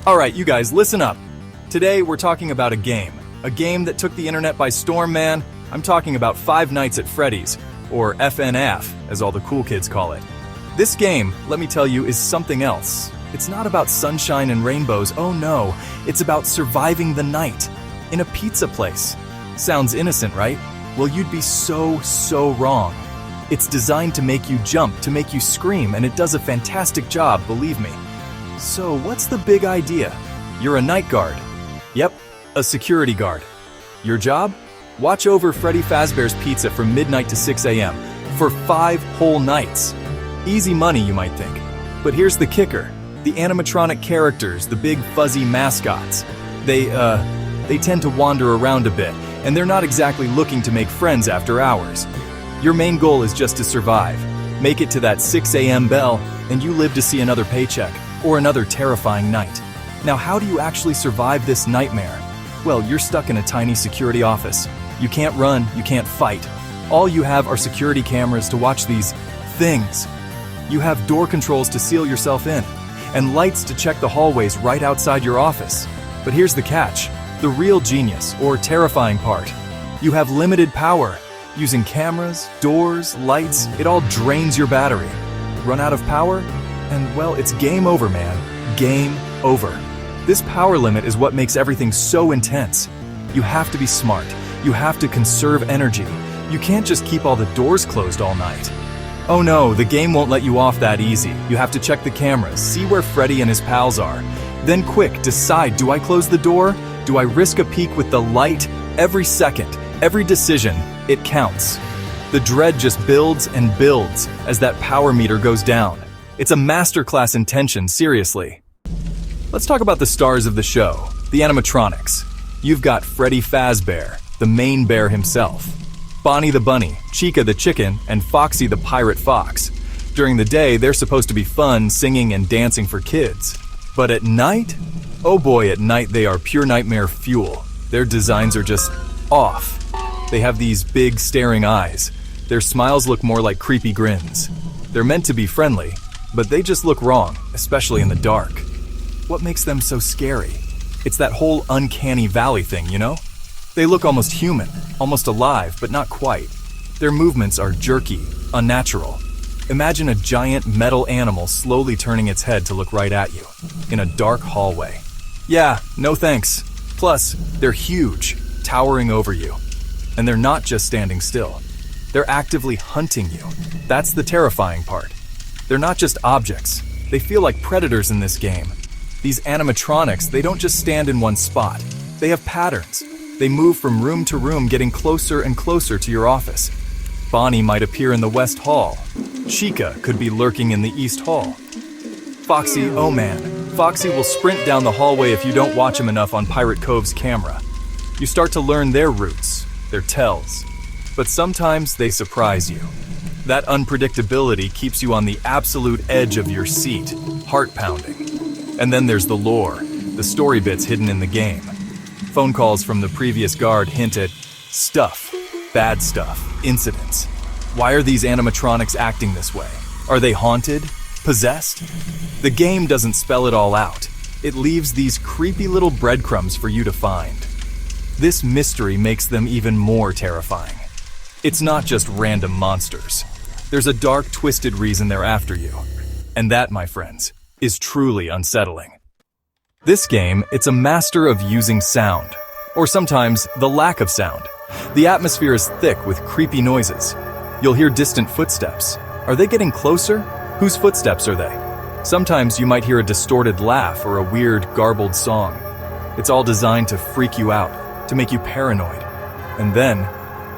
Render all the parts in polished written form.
Alright, you guys, listen up. Today, we're talking about a game. A game that took the internet by storm, man. I'm talking about Five Nights at Freddy's, or FNF, as all the cool kids call it. This game, let me tell you, is something else. It's not about sunshine and rainbows, oh no. It's about surviving the night in a pizza place. Sounds innocent, right? Well, you'd be so wrong. It's designed to make you jump, to make you scream, and it does a fantastic job, believe me. So, what's the big idea? You're a night guard. Yep, a security guard. Your job? Watch over Freddy Fazbear's Pizza from midnight to 6 a.m. for 5 whole nights. Easy money, you might think. But here's the kicker. The animatronic characters, the big fuzzy mascots, they tend to wander around a bit, and they're not exactly looking to make friends after hours. Your main goal is just to survive. Make it to that 6 a.m. bell, and you live to see another paycheck, or another terrifying night. Now, how do you actually survive this nightmare? Well, you're stuck in a tiny security office. You can't run, you can't fight. All you have are security cameras to watch these things. You have door controls to seal yourself in, and lights to check the hallways right outside your office. But here's the catch, the real genius, or terrifying part. You have limited power. Using cameras, doors, lights, it all drains your battery. Run out of power? And well, it's game over, man. Game over. This power limit is what makes everything so intense. You have to be smart. You have to conserve energy. You can't just keep all the doors closed all night. Oh no, the game won't let you off that easy. You have to check the cameras, see where Freddy and his pals are. Then quick, decide, do I close the door? Do I risk a peek with the light? Every second, every decision, it counts. The dread just builds and builds as that power meter goes down. It's a masterclass in tension, seriously. Let's talk about the stars of the show, the animatronics. You've got Freddy Fazbear, the main bear himself, Bonnie the bunny, Chica the chicken, and Foxy the pirate fox. During the day, they're supposed to be fun, singing and dancing for kids. But at night? Oh boy, at night they are pure nightmare fuel. Their designs are just off. They have these big, staring eyes. Their smiles look more like creepy grins. They're meant to be friendly, but they just look wrong, especially in the dark. What makes them so scary? It's that whole uncanny valley thing, you know? They look almost human, almost alive, but not quite. Their movements are jerky, unnatural. Imagine a giant metal animal slowly turning its head to look right at you, in a dark hallway. Yeah, no thanks. Plus, they're huge, towering over you. And they're not just standing still. They're actively hunting you. That's the terrifying part. They're not just objects. They feel like predators in this game. These animatronics, they don't just stand in one spot. They have patterns. They move from room to room, getting closer and closer to your office. Bonnie might appear in the West Hall. Chica could be lurking in the East Hall. Foxy, oh man, Foxy will sprint down the hallway if you don't watch him enough on Pirate Cove's camera. You start to learn their routes, their tells. But sometimes they surprise you. That unpredictability keeps you on the absolute edge of your seat, heart pounding. And then there's the lore, the story bits hidden in the game. Phone calls from the previous guard hint at stuff, bad stuff, incidents. Why are these animatronics acting this way? Are they haunted? Possessed? The game doesn't spell it all out. It leaves these creepy little breadcrumbs for you to find. This mystery makes them even more terrifying. It's not just random monsters. There's a dark, twisted reason they're after you. And that, my friends, is truly unsettling. This game, it's a master of using sound, or sometimes the lack of sound. The atmosphere is thick with creepy noises. You'll hear distant footsteps. Are they getting closer? Whose footsteps are they? Sometimes you might hear a distorted laugh or a weird, garbled song. It's all designed to freak you out, to make you paranoid. And then,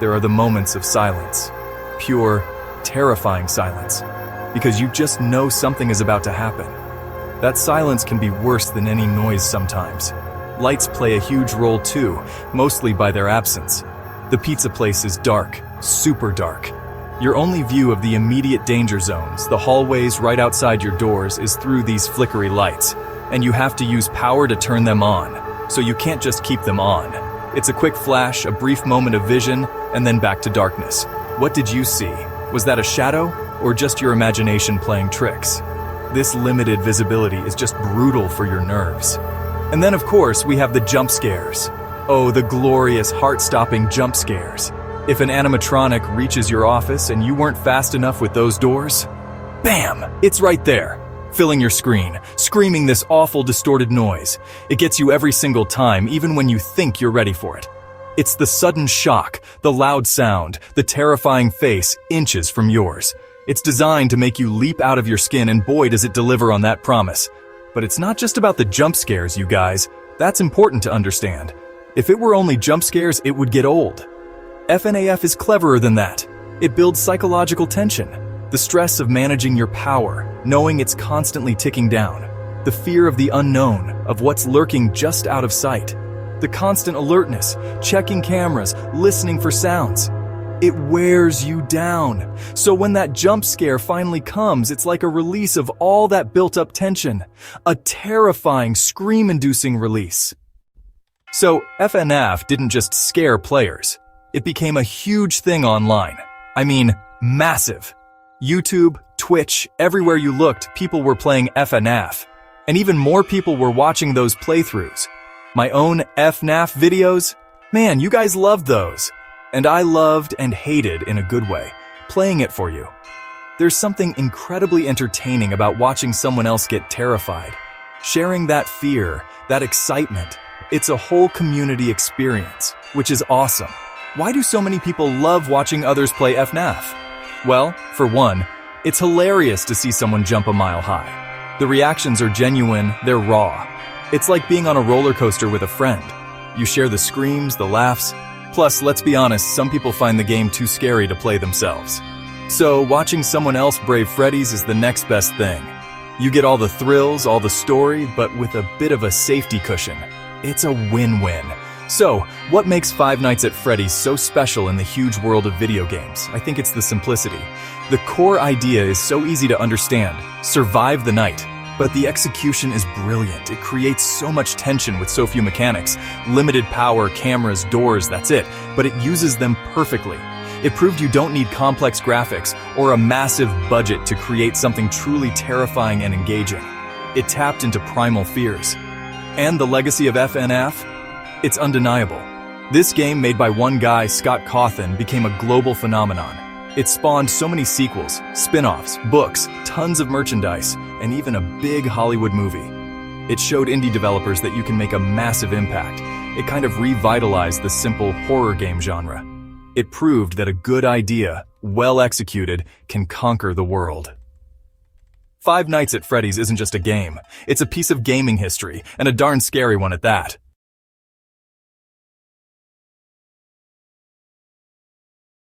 there are the moments of silence. Pure, terrifying silence. Because you just know something is about to happen. That silence can be worse than any noise sometimes. Lights play a huge role too, mostly by their absence. The pizza place is dark, super dark. Your only view of the immediate danger zones, the hallways right outside your doors, is through these flickery lights, and you have to use power to turn them on, so you can't just keep them on. It's a quick flash, a brief moment of vision, and then back to darkness. What did you see? Was that a shadow, or just your imagination playing tricks? This limited visibility is just brutal for your nerves. And then, of course, we have the jump scares. Oh, the glorious, heart-stopping jump scares. If an animatronic reaches your office and you weren't fast enough with those doors, bam, it's right there, filling your screen, screaming this awful distorted noise. It gets you every single time, even when you think you're ready for it. It's the sudden shock, the loud sound, the terrifying face inches from yours. It's designed to make you leap out of your skin, and boy does it deliver on that promise. But it's not just about the jump scares, you guys. That's important to understand. If it were only jump scares, it would get old. FNAF is cleverer than that. It builds psychological tension, the stress of managing your power, knowing it's constantly ticking down, the fear of the unknown, of what's lurking just out of sight, the constant alertness, checking cameras, listening for sounds. It wears you down. So when that jump scare finally comes, it's like a release of all that built-up tension, a terrifying, scream-inducing release. So FNAF didn't just scare players. It became a huge thing online. I mean, massive. YouTube, Twitch, everywhere you looked, people were playing FNAF. And even more people were watching those playthroughs. My own FNAF videos? Man, you guys loved those. And I loved and hated, in a good way, playing it for you. There's something incredibly entertaining about watching someone else get terrified. Sharing that fear, that excitement. It's a whole community experience, which is awesome. Why do so many people love watching others play FNAF? Well, for one, it's hilarious to see someone jump a mile high. The reactions are genuine, they're raw. It's like being on a roller coaster with a friend. You share the screams, the laughs. Plus, let's be honest, some people find the game too scary to play themselves. So, watching someone else brave Freddy's is the next best thing. You get all the thrills, all the story, but with a bit of a safety cushion. It's a win-win. So, what makes Five Nights at Freddy's so special in the huge world of video games? I think it's the simplicity. The core idea is so easy to understand. Survive the night. But the execution is brilliant. It creates so much tension with so few mechanics. Limited power, cameras, doors, that's it. But it uses them perfectly. It proved you don't need complex graphics or a massive budget to create something truly terrifying and engaging. It tapped into primal fears. And the legacy of FNAF? It's undeniable. This game, made by one guy, Scott Cawthon, became a global phenomenon. It spawned so many sequels, spin-offs, books, tons of merchandise, and even a big Hollywood movie. It showed indie developers that you can make a massive impact. It kind of revitalized the simple horror game genre. It proved that a good idea, well executed, can conquer the world. Five Nights at Freddy's isn't just a game. It's a piece of gaming history, and a darn scary one at that.